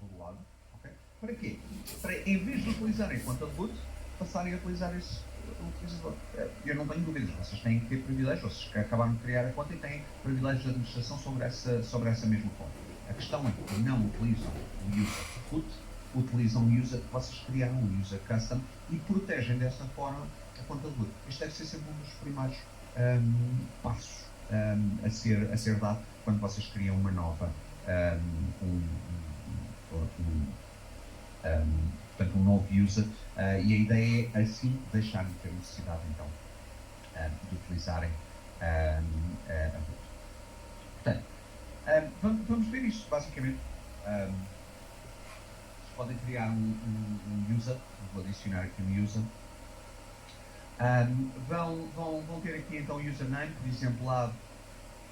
todo lado. Okay? Para quê? Para, em vez de utilizarem a conta de root, passarem a utilizar esse utilizador. Eu não tenho dúvidas, vocês têm que ter privilégios, vocês que acabaram de criar a conta e têm privilégios de administração sobre essa mesma conta. A questão é que não utilizam o user root, utilizam o user que vocês criaram, o user custom, e protegem dessa forma a conta de root. Isto deve ser sempre um dos primeiros passos a ser dado quando vocês criam uma nova, portanto, um novo user, e a ideia é assim deixar de ter necessidade então de utilizarem a root. Portanto, vamos ver isto basicamente. Vocês podem criar um user, vou adicionar aqui um user. Vão ter aqui então o username, por exemplo, lá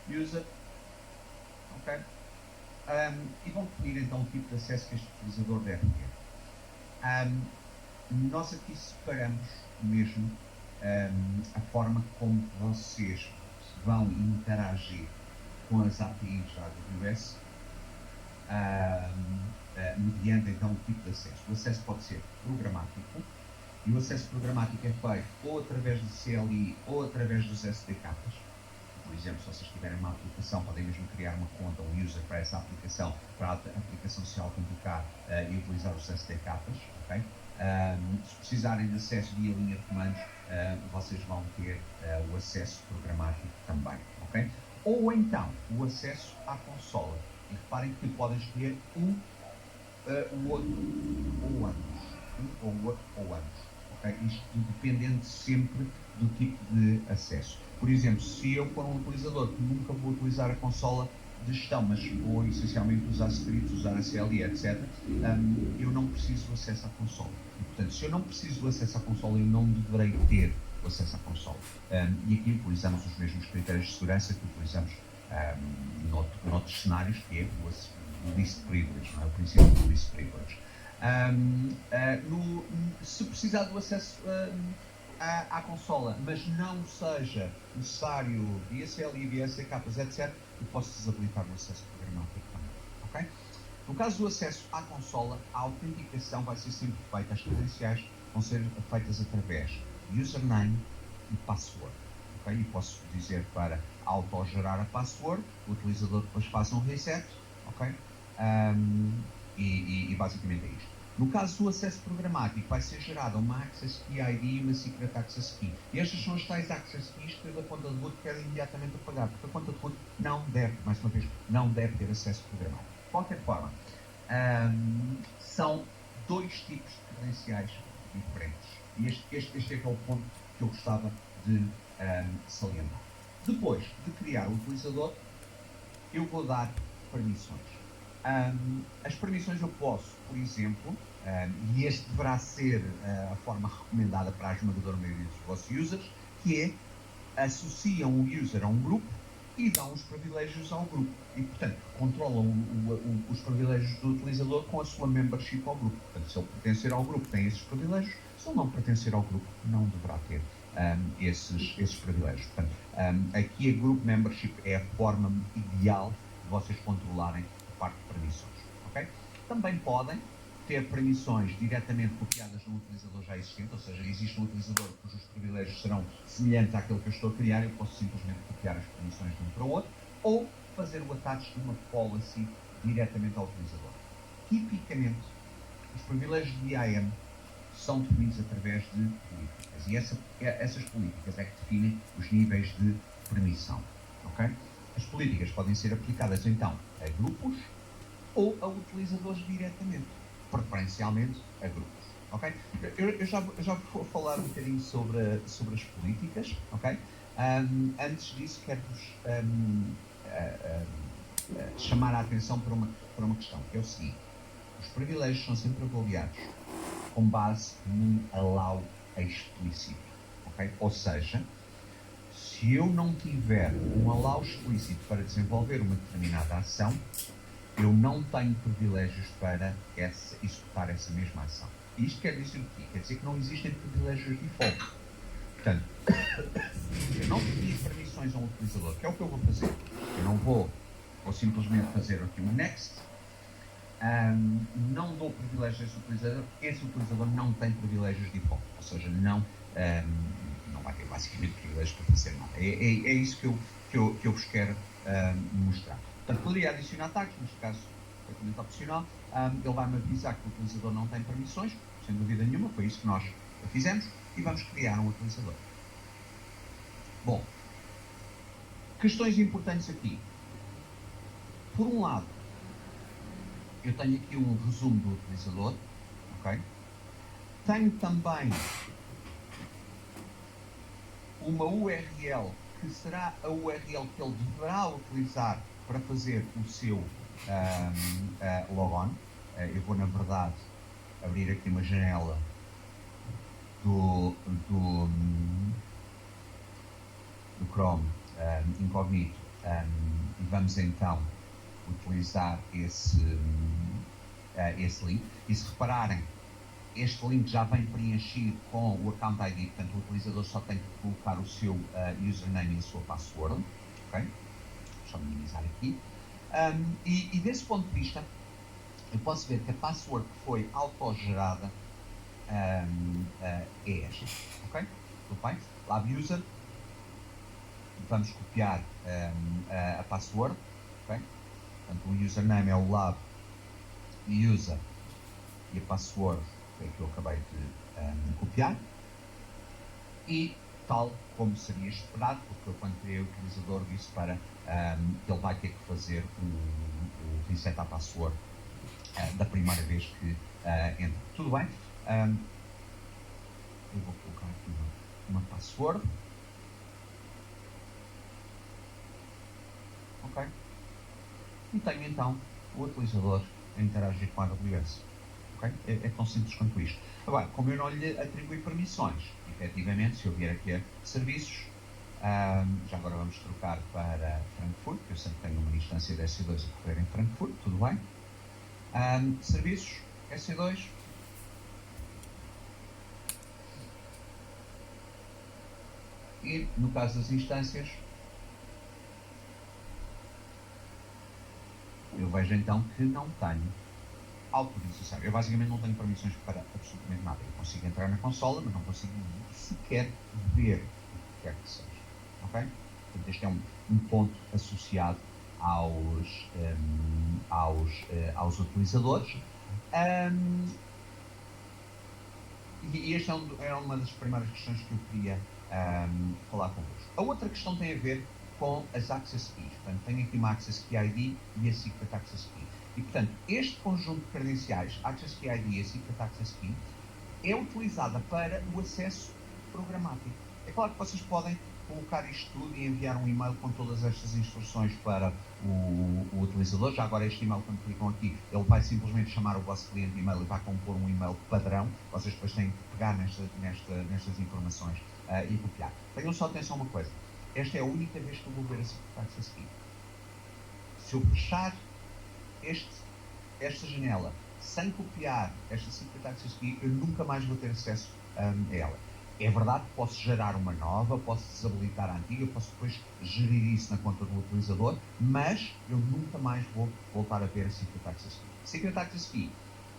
user, ok? E vão definir então o tipo de acesso que este utilizador deve ter. Nós aqui separamos mesmo a forma como vocês vão interagir com as APIs da AWS mediante então o tipo de acesso. O acesso pode ser programático, e o acesso programático é feito ou através do CLI ou através dos SDKs. Por exemplo, se vocês tiverem uma aplicação, podem mesmo criar uma conta, um user para essa aplicação, para a aplicação se autenticar e utilizar os SDKs. Okay? Se precisarem de acesso via linha de comandos, vocês vão ter o acesso programático também. Okay? Ou então, o acesso à consola. E reparem que podem escolher o outro ou ambos. Ou o outro ou ambos. Okay? Isto dependendo sempre do tipo de acesso. Por exemplo, se eu for um utilizador que nunca vou utilizar a consola de gestão, mas vou essencialmente usar scripts, usar a CLI, etc., eu não preciso do acesso à consola. E, portanto, se eu não preciso do acesso à consola, eu não deverei ter o acesso à consola. E aqui utilizamos os mesmos critérios de segurança que utilizamos noutros cenários, que é o least privilege, não é? O princípio do least privilege. Se precisar do acesso à consola, mas não seja necessário via CLI, via SDKs, etc., eu posso desabilitar o acesso programático também. Okay? No caso do acesso à consola, a autenticação vai ser sempre feita, as credenciais vão ser feitas através de username e password. Okay? E posso dizer para autogerar a password, o utilizador depois faça um reset, okay? E basicamente é isto. No caso do acesso programático, vai ser gerada uma Access Key ID e uma Secret Access Key. E estas são as tais Access Keys que a conta de root quer imediatamente apagar, porque a conta de root não deve, mais uma vez, não deve ter acesso programático. De qualquer forma, são dois tipos de credenciais diferentes. E este é que é o ponto que eu gostava de salientar. Depois de criar o utilizador, eu vou dar permissões. As permissões eu posso, por exemplo, e este deverá ser a forma recomendada para a esmagadora maioria dos vossos users, que é associam o user a um grupo e dão os privilégios ao grupo. E, portanto, controlam os privilégios do utilizador com a sua membership ao grupo. Portanto, se ele pertencer ao grupo, tem esses privilégios. Se ele não pertencer ao grupo, não deverá ter esses privilégios. Portanto, aqui a Group Membership é a forma ideal de vocês controlarem a parte de permissões. Okay? Também podem ter permissões diretamente copiadas num utilizador já existente, ou seja, existe um utilizador cujos privilégios serão semelhantes àquele que eu estou a criar, eu posso simplesmente copiar as permissões de um para o outro, ou fazer o attach de uma policy diretamente ao utilizador. Tipicamente, os privilégios de IAM são definidos através de políticas, e essas políticas é que definem os níveis de permissão. Okay? As políticas podem ser aplicadas então a grupos ou a utilizadores diretamente, preferencialmente a grupos. Okay? Eu já vou falar um bocadinho sobre as políticas. Okay? Antes disso, quero-vos chamar a atenção para uma questão, que é o seguinte: os privilégios são sempre avaliados com base num allow explícito. Okay? Ou seja, se eu não tiver um allow explícito para desenvolver uma determinada ação, eu não tenho privilégios para executar essa mesma ação. E isto quer dizer o quê? Quer dizer que não existem privilégios default. Portanto, eu não definir permissões a um utilizador, que é o que eu vou fazer. Eu não vou simplesmente fazer aqui um next, não dou privilégios a esse utilizador não tem privilégios de default, ou seja, não vai ter basicamente privilégios para fazer nada. É isso que eu vos quero mostrar. Portanto, poderia adicionar tags, neste caso, completamente opcional. Ele vai-me avisar que o utilizador não tem permissões, sem dúvida nenhuma, foi isso que nós fizemos, e vamos criar um utilizador. Bom, questões importantes aqui. Por um lado, eu tenho aqui um resumo do utilizador, ok? Tenho também uma URL que será a URL que ele deverá utilizar para fazer o seu logon. Eu vou, na verdade, abrir aqui uma janela do Chrome incógnito e vamos então utilizar esse link. E se repararem, este link já vem preenchido com o Account ID, portanto o utilizador só tem que colocar o seu username e a sua password. Ok? Deixa eu minimizar aqui. E desse ponto de vista, eu posso ver que a password que foi autogerada é esta. Ok? Tudo bem? Lab user. Vamos copiar a password. Ok? Portanto, o username é o lab user e a password é que eu acabei de copiar. E tal como seria esperado, porque eu, quando criei o utilizador, disse para que ele vai ter que fazer o reset à password da primeira vez que entra. Tudo bem? Eu vou colocar aqui uma password. Ok? E tenho então o utilizador a interagir com a AWS. Okay? É tão simples quanto isto. Agora, como eu não lhe atribuí permissões, efetivamente, se eu vier aqui a serviços, já agora vamos trocar para Frankfurt, que eu sempre tenho uma instância de S2 a correr em Frankfurt, tudo bem? Serviços, S2. E, no caso das instâncias, eu vejo então que não tenho autorização. Eu basicamente não tenho permissões para absolutamente nada. Eu consigo entrar na consola, mas não consigo sequer ver o que quer que seja. Ok? Portanto, este é um ponto associado aos utilizadores. E esta é uma das primeiras questões que eu queria falar convosco. A outra questão tem a ver com as Access Keys. Portanto, tenho aqui uma Access Key ID e a Secret Access Key. E, portanto, este conjunto de credenciais, Access Key ID e a Secret Access Key, é utilizada para o acesso programático. É claro que vocês podem colocar isto tudo e enviar um e-mail com todas estas instruções para o utilizador. Já agora, este e-mail, quando clicam aqui, ele vai simplesmente chamar o vosso cliente de e-mail e vai compor um e-mail padrão. Vocês depois têm que pegar nestas informações e copiar. Tenham só atenção a uma coisa. Esta é a única vez que eu vou ver a Secret Access Key. Se eu fechar esta janela sem copiar esta Secret Access Key, eu nunca mais vou ter acesso a ela. É verdade que posso gerar uma nova, posso desabilitar a antiga, posso depois gerir isso na conta do utilizador, mas eu nunca mais vou voltar a ver a Secret Access Key. Secret Access Key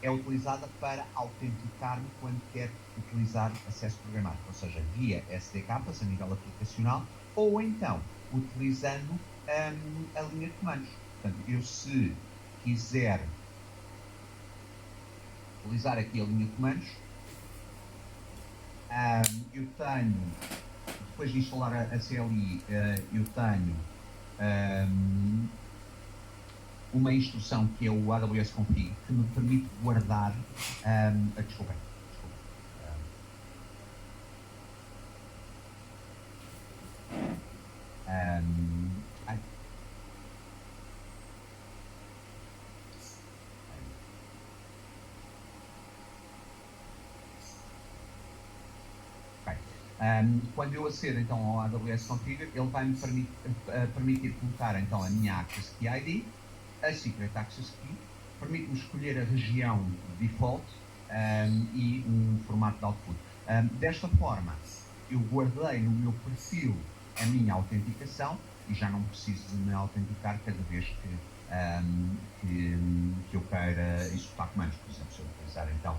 é utilizada para autenticar-me quando quer utilizar acesso programático, ou seja, via SDKs a nível aplicacional, ou então utilizando a linha de comandos. Portanto, eu, se quiser utilizar aqui a linha de comandos, eu tenho, depois de instalar a CLI, eu tenho uma instrução que é o AWS Config, que me permite guardar desculpem. Quando eu acedo então ao AWS Config, ele vai-me permitir colocar então a minha Access Key ID, a Secret Access Key, permite-me escolher a região default e um formato de output. Desta forma, eu guardei no meu perfil a minha autenticação e já não preciso de me autenticar cada vez que que eu queira executar comandos. Por exemplo, se eu utilizar então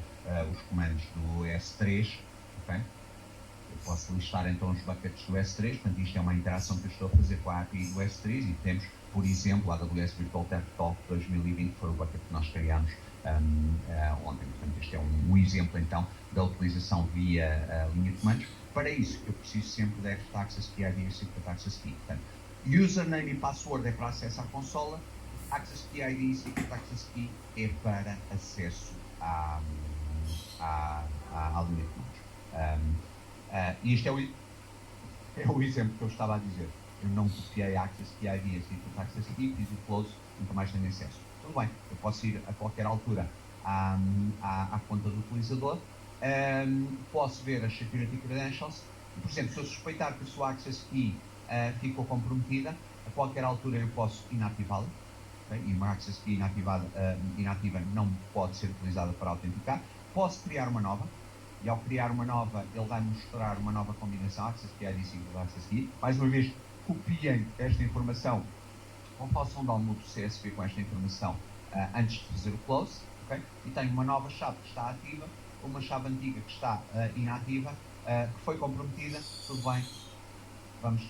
os comandos do S3, ok? Eu posso listar então os buckets do S3, portanto isto é uma interação que eu estou a fazer com a API do S3 e temos, por exemplo, a AWS Virtual Desktop 2020, que foi o bucket que nós criámos ontem. Portanto, este é um exemplo então da utilização via linha de comandos. Para isso, eu preciso sempre da Extra Access Key ID e Secret Access Key. Portanto, username e password é para acesso à consola, Access Key ID e Secret Access Key é para acesso à linha de comandos. E isto é o exemplo que eu estava a dizer. Eu não copiei a Access Key ID e a Secret Access Key, fiz o close, nunca mais tenho acesso. Tudo bem, eu posso ir a qualquer altura à conta do utilizador, posso ver as Security Credentials, e, por exemplo, se eu suspeitar que a sua Access Key ficou comprometida, a qualquer altura eu posso inativá-la, okay? E uma Access Key inativa não pode ser utilizada para autenticar. Posso criar uma nova, e ao criar uma nova, ele vai mostrar uma nova combinação, Access Key ID, Single Access Key. Mais uma vez, copiem esta informação ou façam um download do CSV com esta informação antes de fazer o close, okay? E tenho uma nova chave que está ativa, uma chave antiga que está inativa, que foi comprometida, tudo bem, vamos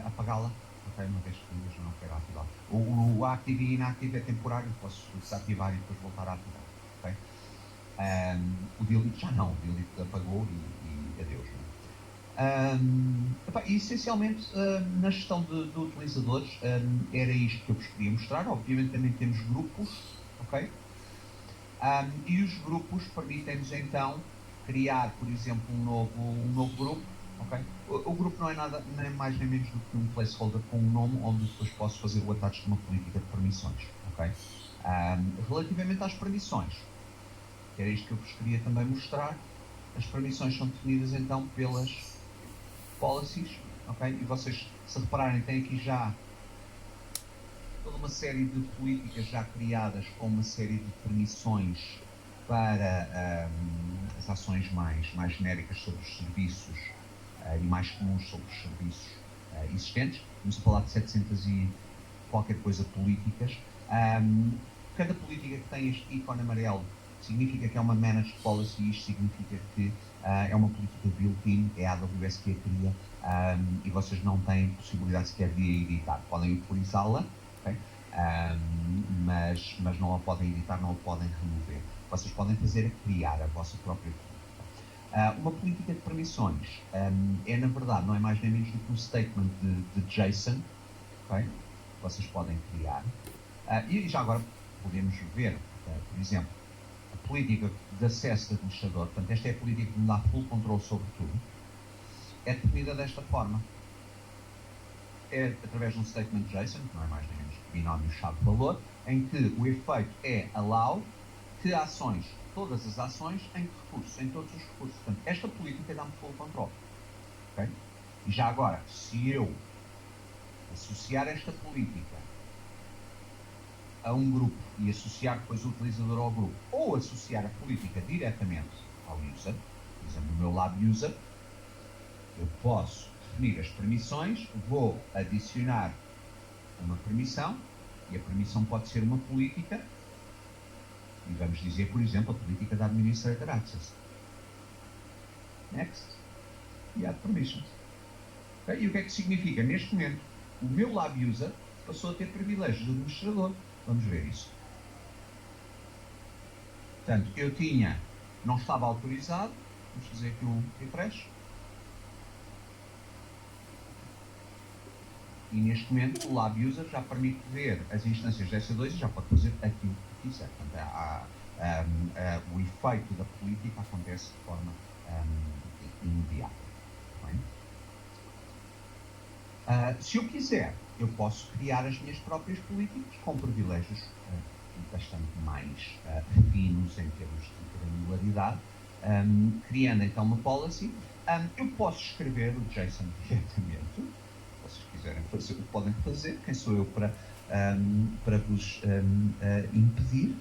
apagá-la, ok, uma vez que eu não quero ativar. O active e inactive é temporário, posso desativar e depois voltar a ativar, ok? O delete já não, o delete apagou e adeus. E essencialmente na gestão de utilizadores era isto que eu vos queria mostrar. Obviamente também temos grupos, ok? E os grupos permitem-nos então criar, por exemplo, um novo grupo, ok? O grupo não é nada, nem mais nem menos do que um placeholder com um nome onde depois posso fazer o attach de uma política de permissões, ok? Relativamente às permissões, que era isto que eu vos queria também mostrar, as permissões são definidas então pelas policies, ok? E vocês, se repararem, têm aqui já toda uma série de políticas já criadas com uma série de permissões para as ações mais genéricas sobre os serviços e mais comuns sobre os serviços existentes. Vamos falar de 700 e qualquer coisa políticas. Cada política que tem este ícone amarelo significa que é uma managed policy, isto significa que é uma política built-in, é a AWS que a cria e vocês não têm possibilidade sequer de editar. Podem utilizá-la, okay? Mas não a podem editar, não a podem remover. Vocês podem fazer é criar a vossa própria política. Uma política de permissões é, na verdade, não é mais nem menos do que um statement de JSON, okay? Vocês podem criar. E já agora podemos ver, por exemplo, a política de acesso do administrador, portanto, esta é a política que me dá full control sobre tudo, é definida desta forma. É através de um statement JSON, que não é mais nem menos que binómio chave-valor, em que o efeito é allow que ações, todas as ações, em que recursos? Em todos os recursos. Portanto, esta política dá-me full control. Okay? E já agora, se eu associar esta política a um grupo e associar depois o utilizador ao grupo, ou associar a política diretamente ao user, por exemplo, no meu lab user, eu posso definir as permissões, vou adicionar uma permissão, e a permissão pode ser uma política, e vamos dizer, por exemplo, a política da Administrator Access. Next. E add permissions. Okay? E o que é que significa? Neste momento, o meu lab user passou a ter privilégios de administrador. Vamos ver isso. Portanto, eu não estava autorizado, vamos fazer aqui um refresh. E neste momento o Lab User já permite ver as instâncias de S2 e já pode fazer aquilo que quiser. Portanto, o efeito da política acontece de forma imediata. Se eu quiser, eu posso criar as minhas próprias políticas com privilégios bastante mais finos em termos de granularidade, criando então uma policy. Eu posso escrever o JSON diretamente, se vocês quiserem fazer, o podem fazer, quem sou eu para vos impedir.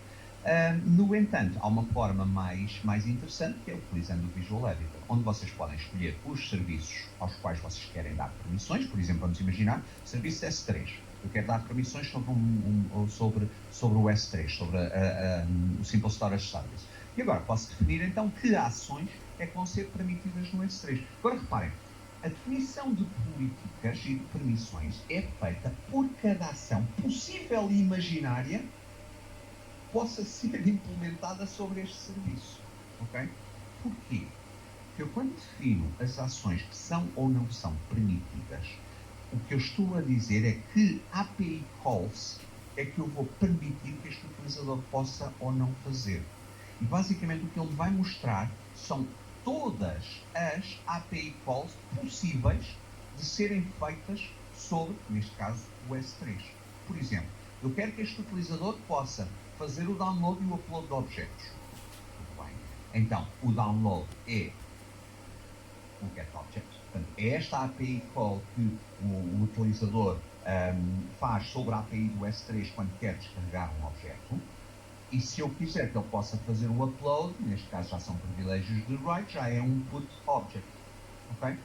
No entanto, há uma forma mais interessante, que é utilizando o Visual Editor, onde vocês podem escolher os serviços aos quais vocês querem dar permissões. Por exemplo, vamos imaginar serviço S3. Eu quero dar permissões sobre o S3, sobre o Simple Storage Service. E agora posso definir então que ações é que vão ser permitidas no S3. Agora reparem, a definição de políticas e de permissões é feita por cada ação possível e imaginária possa ser implementada sobre este serviço. Ok? Porquê? Porque eu, quando defino as ações que são ou não são permitidas, o que eu estou a dizer é que API calls é que eu vou permitir que este utilizador possa ou não fazer. E basicamente o que ele vai mostrar são todas as API calls possíveis de serem feitas sobre, neste caso, o S3. Por exemplo, eu quero que este utilizador possa fazer o download e o upload de objetos. Tudo bem. Então, o download é o getObject. Portanto, é esta API call que o utilizador faz sobre a API do S3 quando quer descarregar um objeto. E se eu quiser que ele possa fazer o upload, neste caso já são privilégios de write, já é um put object. Ok?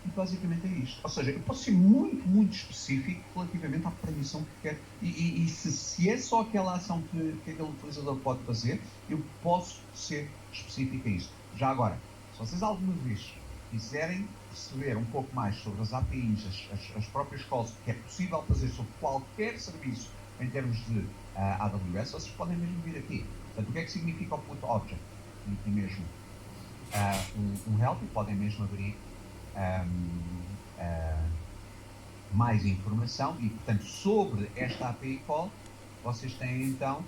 E basicamente é isto. Ou seja, eu posso ser muito, muito específico relativamente à permissão que quero. E se é só aquela ação que aquele utilizador pode fazer, eu posso ser específico a isso. Já agora, se vocês alguma vez quiserem perceber um pouco mais sobre as APIs, as próprias calls que é possível fazer sobre qualquer serviço em termos de AWS, vocês podem mesmo vir aqui. Portanto, o que é que significa o put object? E mesmo um help, e podem mesmo abrir mais informação e, portanto, sobre esta API call, vocês têm então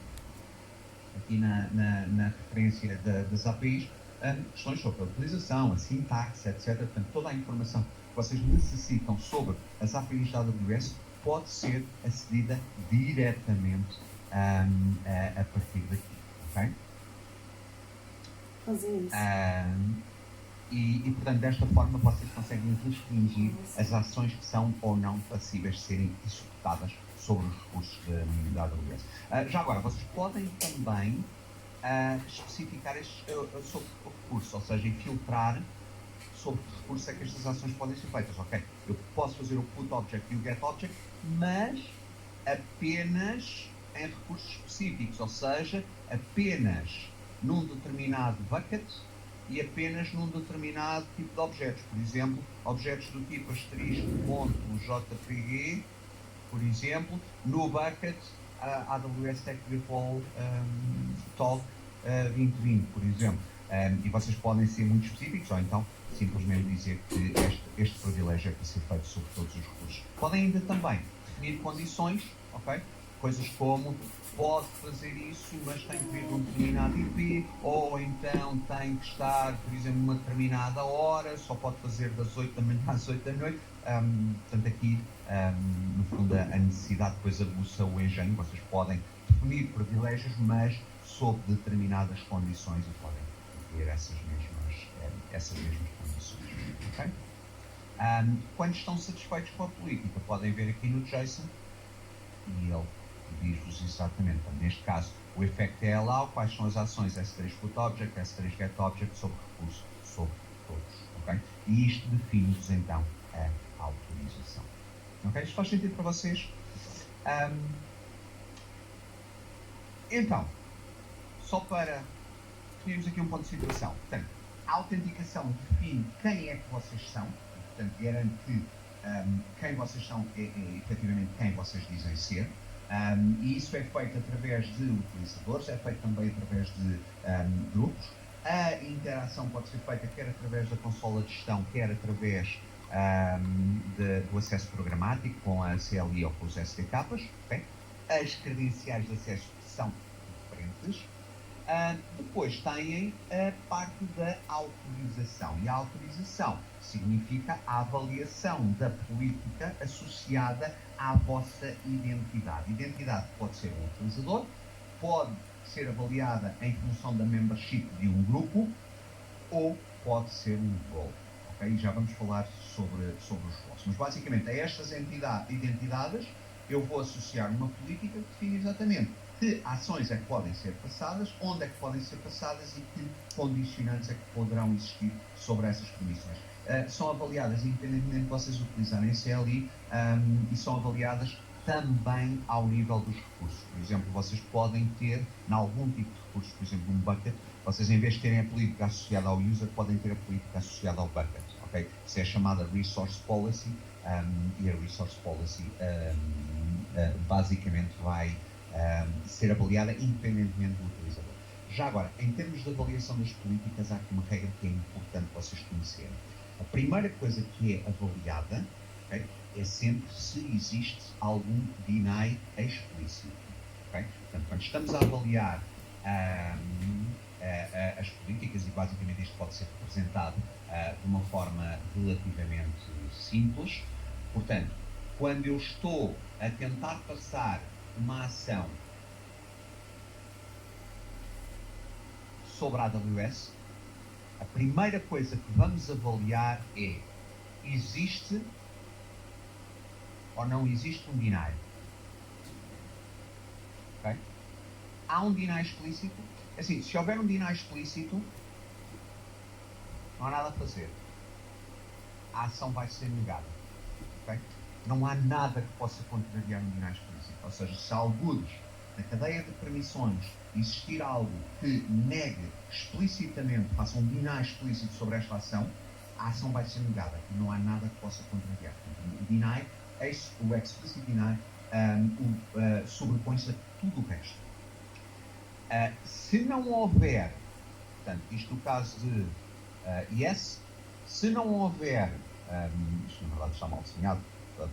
aqui na referência das APIs questões sobre a utilização, a sintaxe, etc. Portanto, toda a informação que vocês necessitam sobre as APIs da AWS pode ser acedida diretamente a partir daqui, ok? Fazer isso. E, portanto, desta forma vocês conseguem restringir as ações que são ou não passíveis de serem executadas sobre os recursos da AWS. Já agora, vocês podem também especificar sobre o recurso, ou seja, filtrar sobre que recurso é que estas ações podem ser feitas. Ok, eu posso fazer o put object e o get object, mas apenas em recursos específicos, ou seja, apenas num determinado bucket e apenas num determinado tipo de objetos. Por exemplo, objetos do tipo *.jpg, por exemplo, no bucket AWS Technical Talk 2020, por exemplo. E vocês podem ser muito específicos, ou então simplesmente dizer que este privilégio é para ser feito sobre todos os recursos. Podem ainda também definir condições, ok? Coisas como pode fazer isso, mas tem que vir de um determinado IP, ou então tem que estar, por exemplo, numa determinada hora, só pode fazer das 8 da manhã às 8 da noite. Portanto, aqui, no fundo, a necessidade depois aguça o engenho. Vocês podem definir privilégios, mas sob determinadas condições, e podem ter essas mesmas condições. Okay? Quando estão satisfeitos com a política, podem ver aqui no JSON, e ele diz-vos exatamente, neste caso, o effect é allow, quais são as ações S3 put object, S3 get object sobre recurso, sobre todos. Okay? E isto define-vos então a autorização. Okay? Isto faz sentido para vocês? Então, só para definirmos aqui um ponto de situação. Portanto, a autenticação define quem é que vocês são, e, portanto, garante que quem vocês são é efetivamente quem vocês dizem ser. E isso é feito através de utilizadores, é feito também através de grupos. A interação pode ser feita quer através da consola de gestão, quer através do acesso programático com a CLI ou com os SDKs. Okay? As credenciais de acesso são diferentes. Depois têm a parte da autorização. E a autorização significa a avaliação da política associada à vossa identidade. Identidade pode ser um utilizador, pode ser avaliada em função da membership de um grupo ou pode ser um role. Okay? Já vamos falar sobre os roles. Mas basicamente a estas identidades eu vou associar uma política que define exatamente que ações é que podem ser passadas, onde é que podem ser passadas e que condicionantes é que poderão existir sobre essas permissões. são avaliadas independentemente de vocês utilizarem a CLI e são avaliadas também ao nível dos recursos. Por exemplo, vocês podem ter, em algum tipo de recurso, por exemplo, um bucket, vocês em vez de terem a política associada ao user, podem ter a política associada ao bucket. Okay? Isso é chamada Resource Policy e a Resource Policy basicamente vai ser avaliada independentemente do utilizador. Já agora, em termos de avaliação das políticas, há aqui uma regra que é importante vocês conhecerem. A primeira coisa que é avaliada, okay, é sempre se existe algum deny explícito. Okay? Portanto, quando estamos a avaliar as políticas, e basicamente isto pode ser representado de uma forma relativamente simples, portanto, quando eu estou a tentar passar uma ação sobre a AWS, a primeira coisa que vamos avaliar é: existe ou não existe um deny? Okay? Há um deny explícito? Assim, se houver um deny explícito, não há nada a fazer. A ação vai ser negada. Okay? Não há nada que possa contrariar um deny explícito. Ou seja, se alguns na cadeia de permissões existir algo que negue explicitamente, faça um deny explícito sobre esta ação, a ação vai ser negada. Não há nada que possa contrariar. O deny, o explicit deny, sobrepõe-se a tudo o resto. Se não houver, portanto, isto no caso de yes, se não houver, isto na verdade está mal desenhado,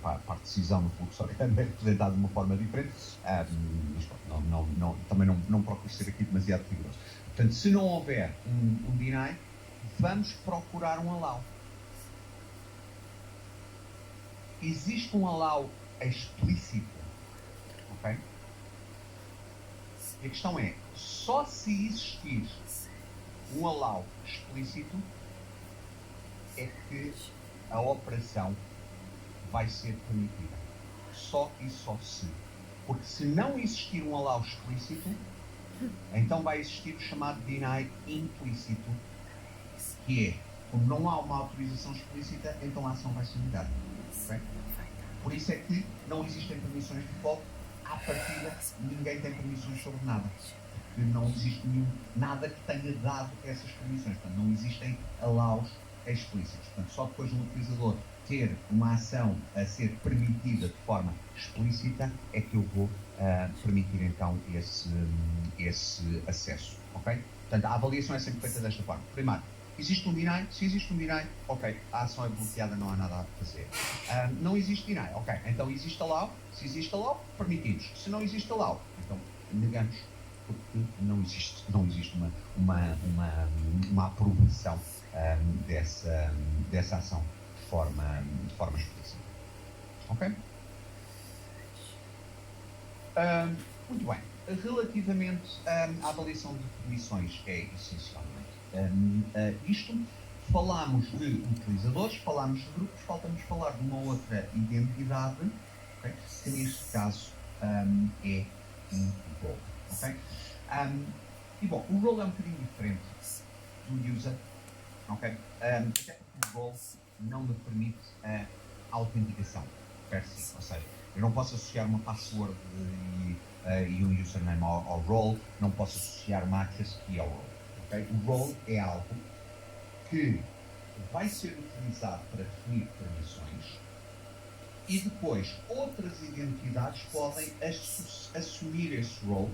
para a decisão no fluxo é representado de uma forma diferente, também não procuro ser aqui demasiado rigoroso. Portanto, se não houver um deny, vamos procurar um allow. Existe um allow explícito, ok? E a questão é, só se existir um allow explícito é que a operação vai ser permitida. Só e só se. Porque se não existir um allow explícito, então vai existir o chamado deny implícito, que é, como não há uma autorização explícita, então a ação vai ser negada. Okay? Por isso é que não existem permissões de default. À partida, ninguém tem permissões sobre nada. Porque não existe nada que tenha dado essas permissões. Portanto, não existem allows explícitos. Portanto, só depois do utilizador ter uma ação a ser permitida de forma explícita é que eu vou permitir então esse acesso. Ok? Portanto, a avaliação é sempre feita desta forma. Primeiro, existe um deny? Se existe um deny, ok, a ação é bloqueada, não há nada a fazer. Não existe deny, ok, então existe allow. Se existe allow, permitimos. Se não existe allow, então negamos, porque não existe uma aprovação dessa ação de forma explícita. Ok? Muito bem. Relativamente à avaliação de permissões, é essencialmente isto. Falámos de utilizadores, falámos de grupos, falta-nos falar de uma outra identidade, okay, que neste caso é um role. Okay? E bom, o role é um bocadinho diferente do user, okay? Até porque o role não me permite a autenticação per se, ou seja, eu não posso associar uma password e um username ao role, não posso associar uma access key ao role. Okay? O role é algo que vai ser utilizado para definir permissões e depois outras identidades podem assumir esse role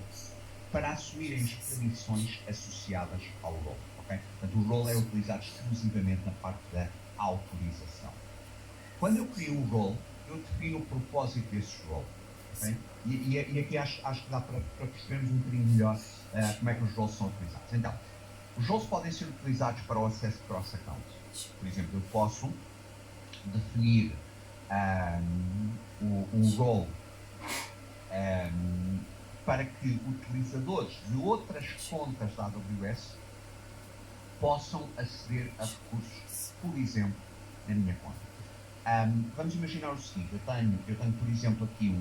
para assumirem as permissões associadas ao role. Okay? Portanto, o role é utilizado exclusivamente na parte da autorização. Quando eu crio um role, eu defino o propósito desse role. Okay? E aqui acho que dá para percebermos um bocadinho melhor como é que os roles são utilizados. Então, os roles podem ser utilizados para o acesso cross-account. Por exemplo, eu posso definir um role para que utilizadores de outras contas da AWS possam aceder a recursos, por exemplo, na minha conta. Vamos imaginar o seguinte, eu tenho por exemplo aqui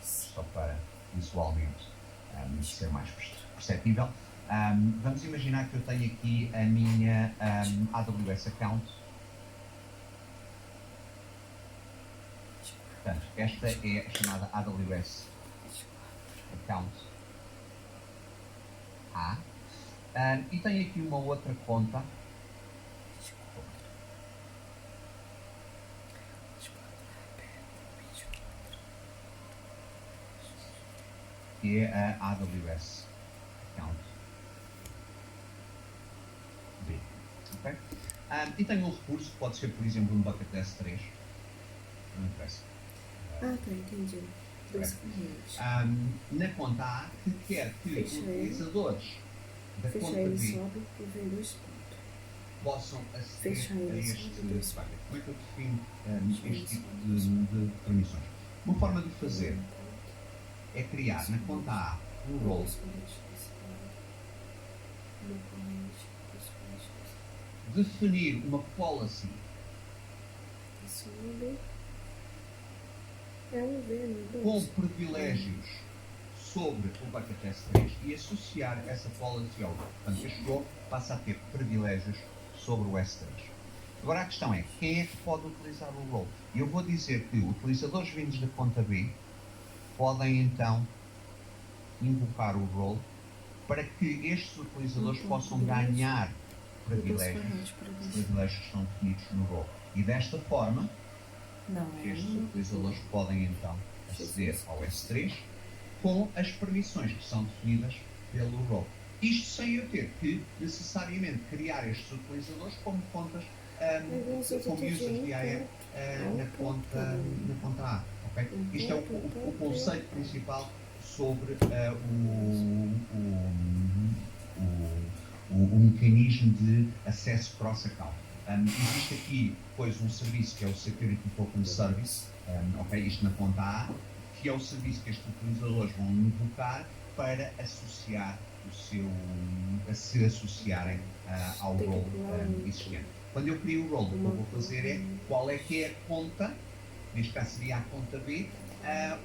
só para visualmente ser mais perceptível, Vamos imaginar que eu tenho aqui a minha AWS account. Portanto, esta é a chamada AWS account A. E tenho aqui uma outra conta que é a AWS account B. Okay? E tenho um recurso que pode ser, por exemplo, um bucket S3. Não interessa. Tá, entendi. Na conta A, que quer que os utilizadores da conta B possam aceder a este bucket. Como é que eu defino este tipo de permissões? Uma forma de fazer é criar na conta A um role definir uma policy com privilégios sobre o bucket S3 e associar essa policy ao role. Portanto, este role passa a ter privilégios sobre o S3. Agora a questão é, quem é que pode utilizar o role? E eu vou dizer que utilizadores vindos da conta B podem então invocar o role para que estes utilizadores possam ganhar privilégios. Os privilégios estão definidos no role. E desta forma, estes utilizadores podem então aceder ao S3 com as permissões que são definidas pelo role. Isto sem eu ter que necessariamente criar estes utilizadores como contas, como users de AE na conta A. Okay? Isto é o conceito principal sobre o mecanismo de acesso cross-account. Existe aqui, depois, um serviço que é o Security Token Service, okay? Isto na conta A, que é o serviço que estes utilizadores vão invocar para associar se associarem ao role existente. Quando eu crio o role, o que eu vou fazer é qual é que é a conta, neste caso seria a conta B,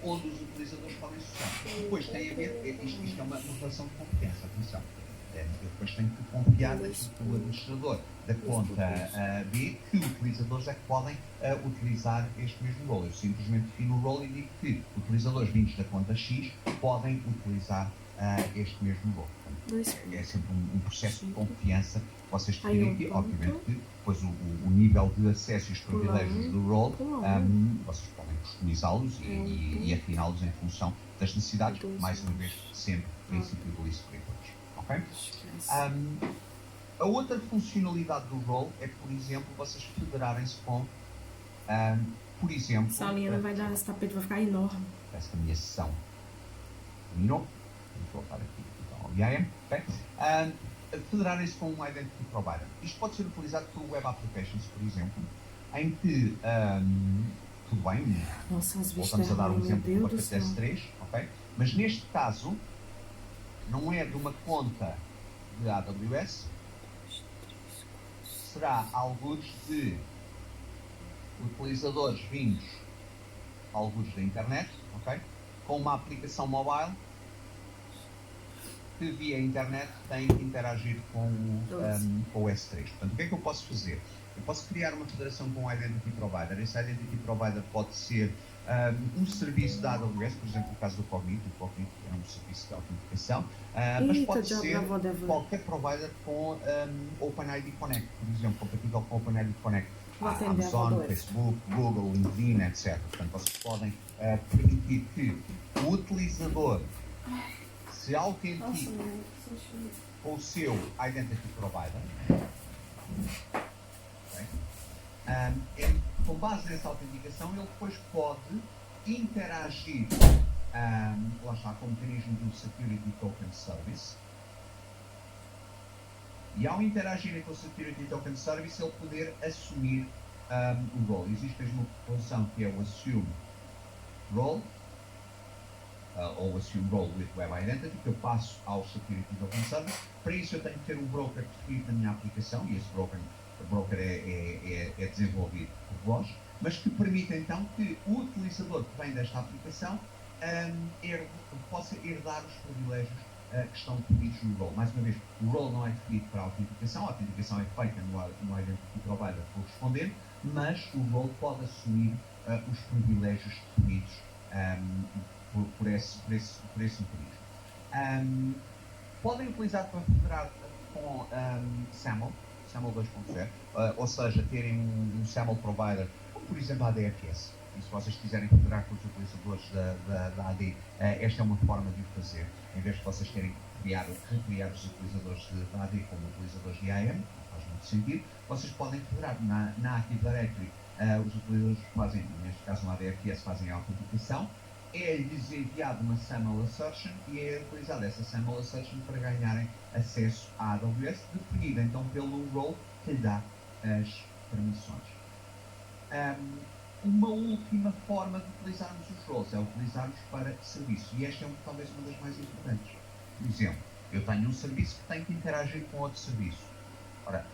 onde os utilizadores podem associar. Depois tem a ver, isto é uma relação de confiança, atenção. Eu depois tenho que confiar no administrador da conta B que utilizadores é que podem utilizar este mesmo role. Eu simplesmente defino o role e digo que utilizadores vindos da conta X podem utilizar este mesmo role. Portanto, é sempre um processo de confiança que vocês definem aqui. Obviamente que depois o nível de acesso e os privilégios do role, vocês podem customizá-los e afiná-los em função das necessidades, mais uma vez, sempre princípio do least privilege. Okay? A outra funcionalidade do role é, por exemplo, vocês federarem-se com, por exemplo... Essa linha vai dar, esse tapete vai ficar enorme. Parece que a minha sessão terminou. Vou voltar aqui então, ao IAM. Okay? Federarem-se com um Identity Provider. Isto pode ser utilizado por Web Applications, por exemplo, em que, tudo bem, nossa, voltamos a dar um exemplo do bucket S3, okay? Mas neste caso, não é de uma conta de AWS, será alguns de utilizadores vindos alguns da internet, okay? Com uma aplicação mobile que via internet tem que interagir com o S3. Portanto, o que é que eu posso fazer? Eu posso criar uma federação com um Identity Provider. Esse Identity Provider pode ser um serviço da AWS, por exemplo, no caso do Cognito. O Cognito é um serviço de autenticação, mas pode ser qualquer provider com OpenID Connect, por exemplo, compatível com OpenID Connect. Amazon, Facebook, Google, LinkedIn, etc. Portanto, vocês podem permitir que o utilizador se autentique com o seu Identity Provider. Okay? Com base nessa autenticação, ele depois pode interagir lá está, com o mecanismo do Security Token Service. E ao interagir com o Security Token Service, ele poder assumir o role. Existe mesmo uma função que é o Assume Role, ou Assume Role with Web Identity, que eu passo ao Security Token Service. Para isso eu tenho que ter um broker definido na minha aplicação, e esse broker é desenvolvido por vós, mas que permite então que o utilizador que vem desta aplicação possa herdar os privilégios que estão definidos no role. Mais uma vez, o role não é definido para a autenticação é feita no Identity Provider correspondente, mas o role pode assumir os privilégios definidos por esse mecanismo. Podem utilizar para federar com SAML 2.0, ou seja, terem um SAML provider, como por exemplo a ADFS. E se vocês quiserem federar com os utilizadores da AD, esta é uma forma de o fazer. Em vez de vocês terem que recriar os utilizadores da AD como utilizadores de IAM, não faz muito sentido, vocês podem federar na Active Directory. Os utilizadores fazem, neste caso no ADFS, fazem a autenticação, é-lhes enviado uma SAML assertion e é utilizada essa SAML assertion para ganharem acesso à AWS, definida então pelo role que lhe dá as permissões. Uma última forma de utilizarmos os roles é utilizarmos para serviço, e esta é talvez uma das mais importantes. Por exemplo, eu tenho um serviço que tem que interagir com outro serviço. Ora,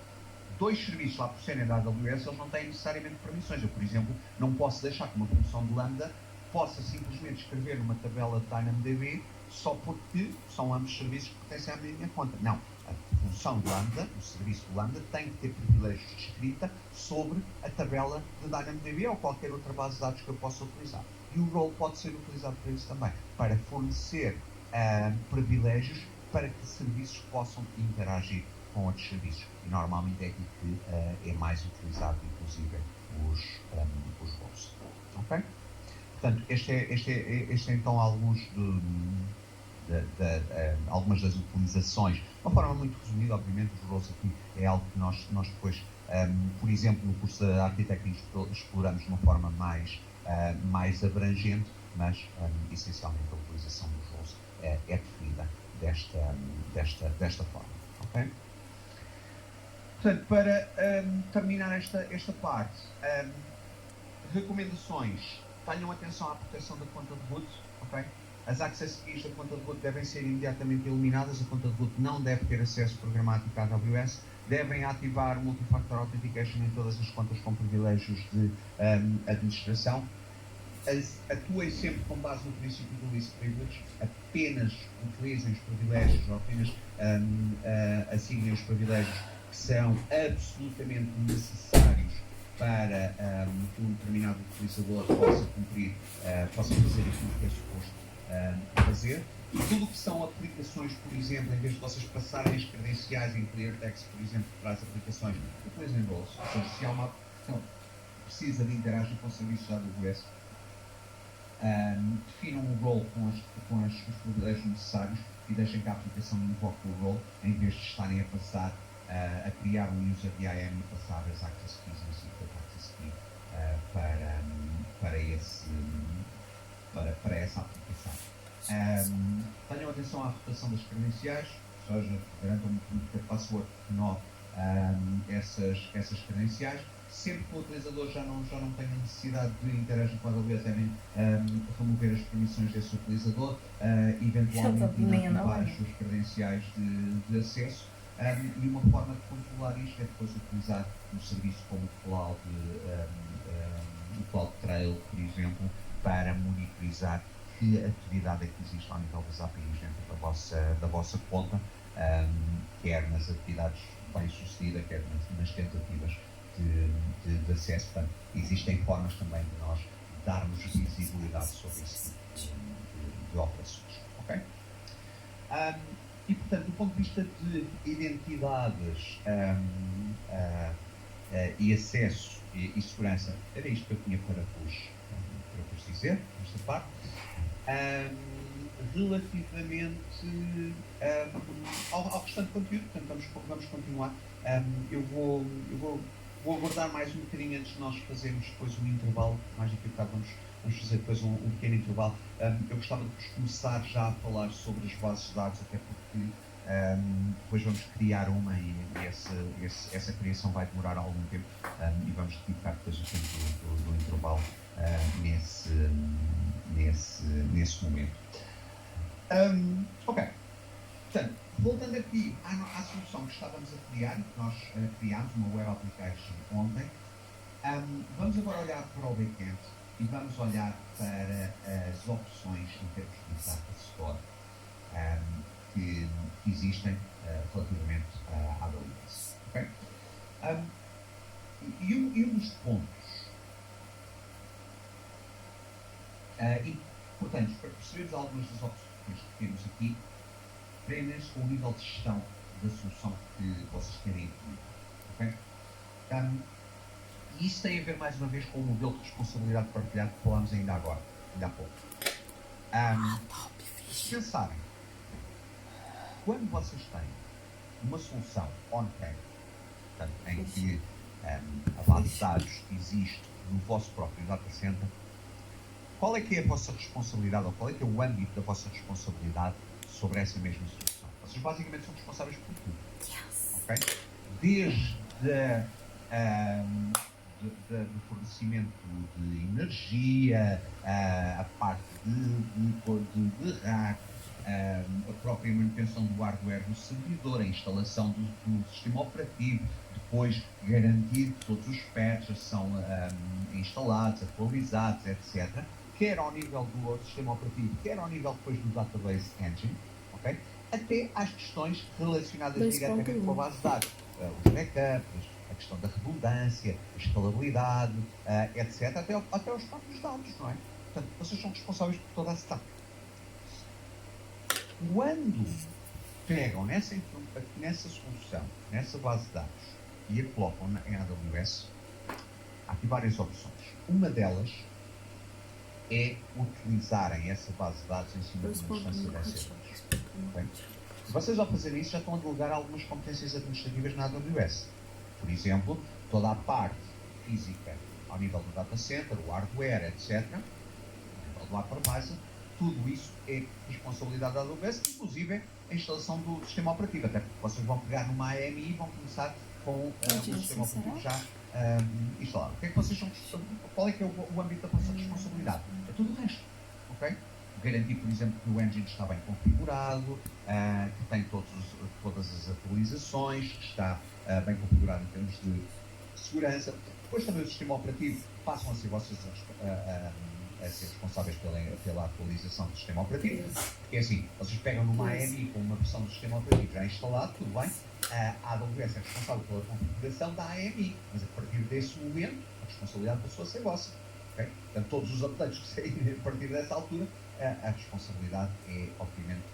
dois serviços lá por serem da AWS, eles não têm necessariamente permissões. Eu, por exemplo, não posso deixar que uma função de Lambda possa simplesmente escrever numa tabela de DynamoDB só porque são ambos serviços que pertencem à minha conta. Não. A função de Lambda, o serviço de Lambda, tem que ter privilégios de escrita sobre a tabela de DynamoDB ou qualquer outra base de dados que eu possa utilizar. E o role pode ser utilizado para isso também, para fornecer privilégios para que serviços possam interagir com outros serviços. E normalmente é aqui que é mais utilizado, inclusive, os roles. Ok? Portanto, este é então alguns algumas das utilizações. De uma forma muito resumida, obviamente, os roles aqui é algo que nós depois, por exemplo, no curso da Arquitectura exploramos de uma forma mais abrangente, mas essencialmente a utilização dos roles é definida desta forma. Okay? Portanto, para terminar esta parte, recomendações. Tenham atenção à proteção da conta de root, ok? As access keys da conta de root devem ser imediatamente eliminadas, a conta de root não deve ter acesso programático à AWS, devem ativar Multi-Factor Authentication em todas as contas com privilégios de administração. Atuem sempre com base no princípio do least privilege, apenas utilizem os privilégios, ou apenas assignem os privilégios que são absolutamente necessários para que um determinado utilizador possa cumprir, possa fazer aquilo que é suposto fazer. E tudo o que são aplicações, por exemplo, em vez de vocês passarem as credenciais em ClearText, por exemplo, para as aplicações, utilizem roles. Ou seja, se há uma aplicação que precisa de interagir com serviços da AWS, definam um role com os privilégios necessários e deixem que a aplicação invoque o role, em vez de estarem a passar a criar um user de IAM e passar as access keys e secret access key para essa aplicação. Tenham atenção à rotação das credenciais, ou seja, garantam que a password renove essas credenciais. Sempre que o utilizador já não tem necessidade de interagir com a AWS, devem remover as permissões desse utilizador, eventualmente inativar as suas credenciais de acesso. E uma forma de controlar isto é depois utilizar um serviço como o CloudTrail, por exemplo, para monitorizar que atividade é que existe ao nível das APIs dentro da vossa conta, quer nas atividades bem-sucedidas, quer nas tentativas de acesso. Portanto, existem formas também de nós darmos visibilidade sobre esse tipo de operações. Okay? E, portanto, do ponto de vista de identidades e acesso e segurança, era isto que eu tinha para vos dizer, nesta parte. Relativamente ao restante conteúdo, portanto, vamos continuar. Eu vou aguardar mais um bocadinho antes de nós fazermos depois um intervalo, mais daqui a bocado vamos fazer depois um pequeno intervalo. Eu gostava de começar já a falar sobre as bases de dados, até porque depois vamos criar uma e essa criação vai demorar algum tempo e vamos dedicar depois o tempo do intervalo nesse momento. Ok. Portanto, voltando aqui à solução que estávamos a criar, que nós criámos, uma web application ontem, vamos agora olhar para o backend e vamos olhar para as opções em termos de data store. que existem relativamente à AWS. Okay? E um dos pontos importantes para percebermos algumas das opções que temos aqui, prendem-se com o nível de gestão da solução que vocês querem incluir. Okay? E isso tem a ver, mais uma vez, com o modelo de responsabilidade partilhado que falámos ainda agora, ainda há pouco. Se pensarem, quando vocês têm uma solução on-prem, em que a base de dados existe no vosso próprio data center, qual é que é a vossa responsabilidade, ou qual é que é o âmbito da vossa responsabilidade sobre essa mesma solução? Vocês basicamente são responsáveis por tudo. Okay? Desde do fornecimento de energia, a parte de rack, a própria manutenção do hardware do servidor, a instalação do sistema operativo, depois garantir que todos os patches são instalados, atualizados, etc., quer ao nível do sistema operativo, quer ao nível depois do database engine, okay? Até às questões relacionadas diretamente com a base de dados, os backups, a questão da redundância, a escalabilidade, etc., até os próprios dados, não é? Portanto, vocês são responsáveis por toda a stack. Quando pegam nessa solução, nessa base de dados, e a colocam em AWS, há aqui várias opções. Uma delas é utilizarem essa base de dados em cima de uma instância dessa. Okay? Se vocês ao fazerem isso já estão a delegar algumas competências administrativas na AWS. Por exemplo, toda a parte física ao nível do data center, o hardware, etc., ao nível do hypervisor, tudo isso é responsabilidade da AWS, inclusive a instalação do sistema operativo, até porque vocês vão pegar numa AMI e vão começar com o sistema operativo já instalado. O que é que vocês são? Qual é que é o âmbito da vossa responsabilidade? É tudo o resto, ok? Garantir, por exemplo, que o engine está bem configurado, que tem todas as atualizações, que está bem configurado em termos de segurança. Depois também o sistema operativo passam a ser vocês a ser responsáveis pela atualização do sistema operativo. Porque assim, vocês pegam numa AMI com uma versão do sistema operativo já instalado, tudo bem, a AWS é responsável pela configuração da AMI, mas a partir desse momento a responsabilidade passou a ser vossa. Okay? Portanto, todos os updates que saírem a partir dessa altura, a responsabilidade é, obviamente,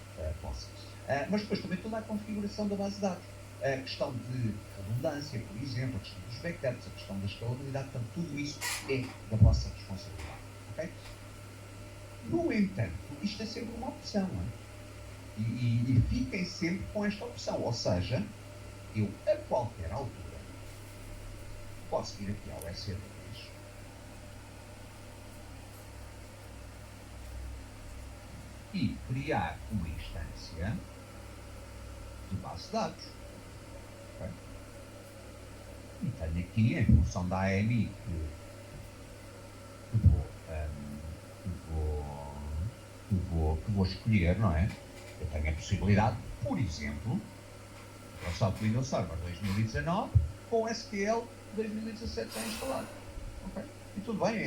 vossa. Mas depois também toda a configuração da base de dados. A questão de redundância, por exemplo, a questão dos backups, a questão da escalabilidade, portanto, tudo isso é da vossa responsabilidade. Okay? No entanto, isto é sempre uma opção, não é? E fiquem sempre com esta opção, ou seja, eu a qualquer altura posso ir aqui ao EC2 e criar uma instância de base de dados. Okay? E tenho aqui, em função da AMI que vou escolher, não é? Eu tenho a possibilidade, por exemplo, o Windows Server 2019 com o SQL 2017 já instalado. Okay? E tudo bem,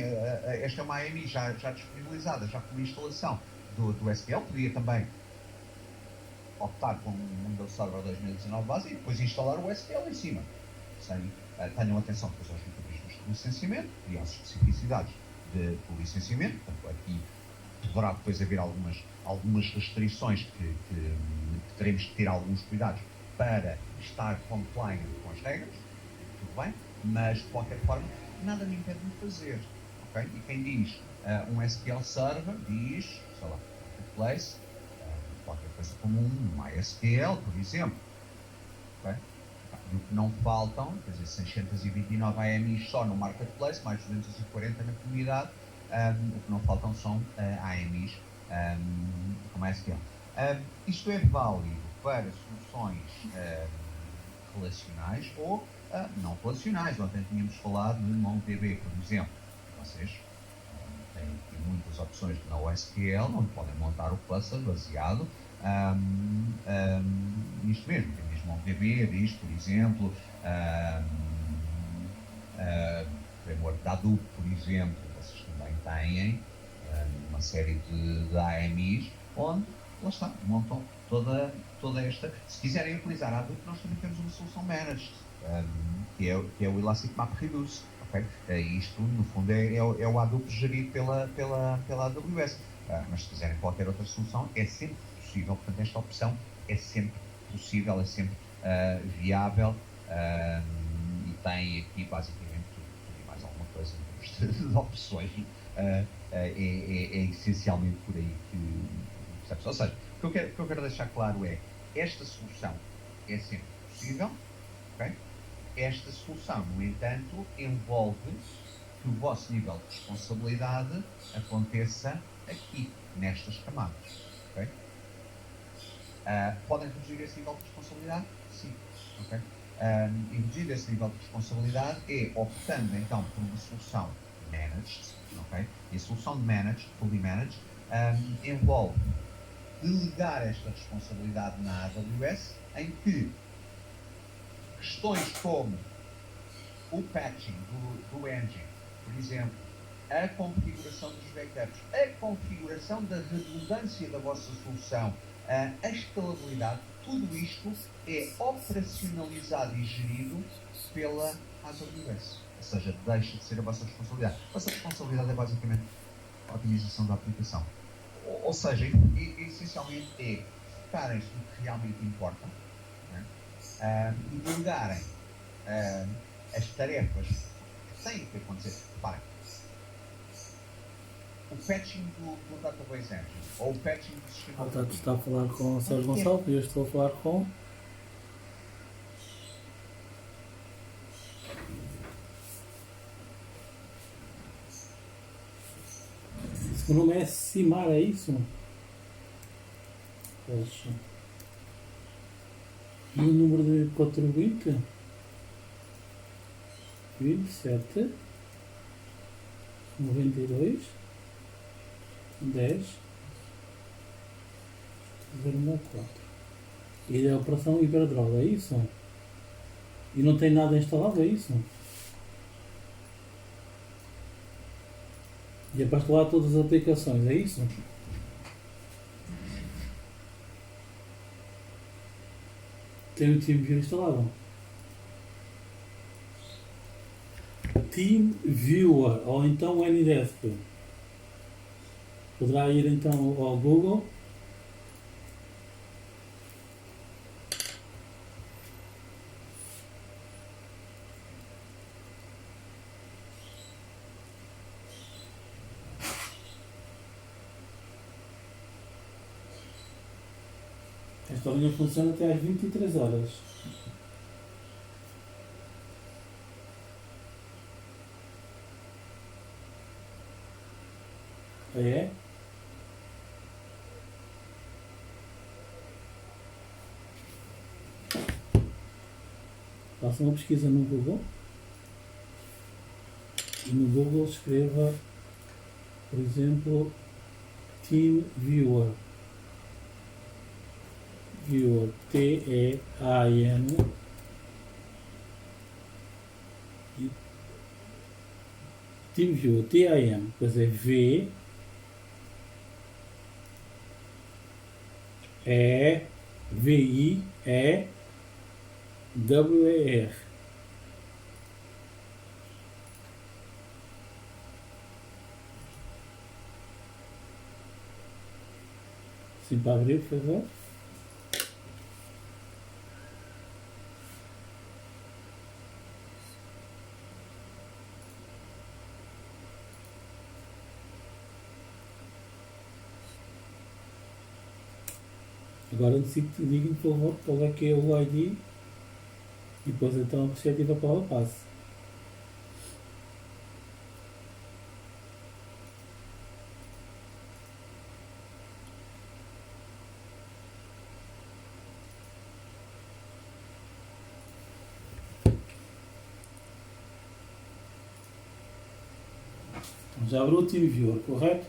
esta é uma AMI já disponibilizada, já com a instalação do SQL. Podia também optar por um Windows Server 2019 base e depois instalar o SQL em cima. Tenham atenção depois aos mecanismos de licenciamento e às especificidades do licenciamento. Portanto, aqui poderá depois haver algumas restrições que teremos que ter alguns cuidados para estar compliant com as regras, tudo bem, mas de qualquer forma nada me impede de fazer. Okay? E quem diz um SQL Server diz, sei lá, Marketplace, qualquer coisa como um MySQL, por exemplo. Okay? E o que não faltam, quer dizer, 629 AMIs só no Marketplace, mais 240 na comunidade, o que não faltam são AMIs como SQL. Isto é válido para soluções relacionais ou não relacionais. Ontem tínhamos falado de MongoDB, por exemplo. Vocês têm muitas opções de NoSQL, onde podem montar o cluster baseado nisto mesmo. Diz MongoDB, diz, por exemplo, framework da Hadoop, por exemplo. Vocês também têm uma série de AMIs onde lá está, montam toda esta. Se quiserem utilizar a Hadoop, nós também temos uma solução managed, que é o Elastic Map Reduce. Okay? Isto, no fundo, é o Hadoop gerido pela AWS. Mas se quiserem qualquer outra solução, é sempre possível. Portanto, esta opção é sempre possível, é sempre viável, e tem aqui basicamente tudo e mais alguma coisa em termos de opções. É essencialmente por aí que percebes. Ou seja, o que eu quero deixar claro é: esta solução é sempre possível, okay? Esta solução, no entanto, envolve que o vosso nível de responsabilidade aconteça aqui, nestas camadas. Okay? Podem reduzir esse nível de responsabilidade? Sim. Okay? E reduzir esse nível de responsabilidade é optando então por uma solução managed. Okay? E a solução de managed, fully managed, envolve delegar esta responsabilidade na AWS, em que questões como o patching do engine, por exemplo, a configuração dos backups, a configuração da redundância da vossa solução, a escalabilidade, tudo isto é operacionalizado e gerido pela AWS. Ou seja, deixa de ser a vossa responsabilidade. A vossa responsabilidade é basicamente a otimização da aplicação. Ou seja, essencialmente é focarem-se no que realmente importa, e delegarem as tarefas que têm que acontecer. Reparem, o patching do Database Engine ou o patching do sistema. Tu está a falar com o Sérgio Gonçalves e eu estou a falar com. O nome é Simar, é isso? Poxa. E o número de contribuinte? 27 92 10 014. E a operação Iberdrola, é isso? E não tem nada instalado, é isso? E é para instalar todas as aplicações, é isso? Tem o TeamViewer instalado. TeamViewer, ou então o Ndesk. Poderá ir então ao Google. Esta linha funciona até às 23 horas. É? Faça uma pesquisa no Google e no Google escreva, por exemplo, TeamViewer. Viewer, T-E-A-M, TeamViewer, T-A-M, depois é V-E-V-I-E-W-E-R. Sim, para abrir, por favor. Agora digam por favor qual é que é o ID e depois então a respectiva palavra passe. Já abriu o TeamViewer, correto?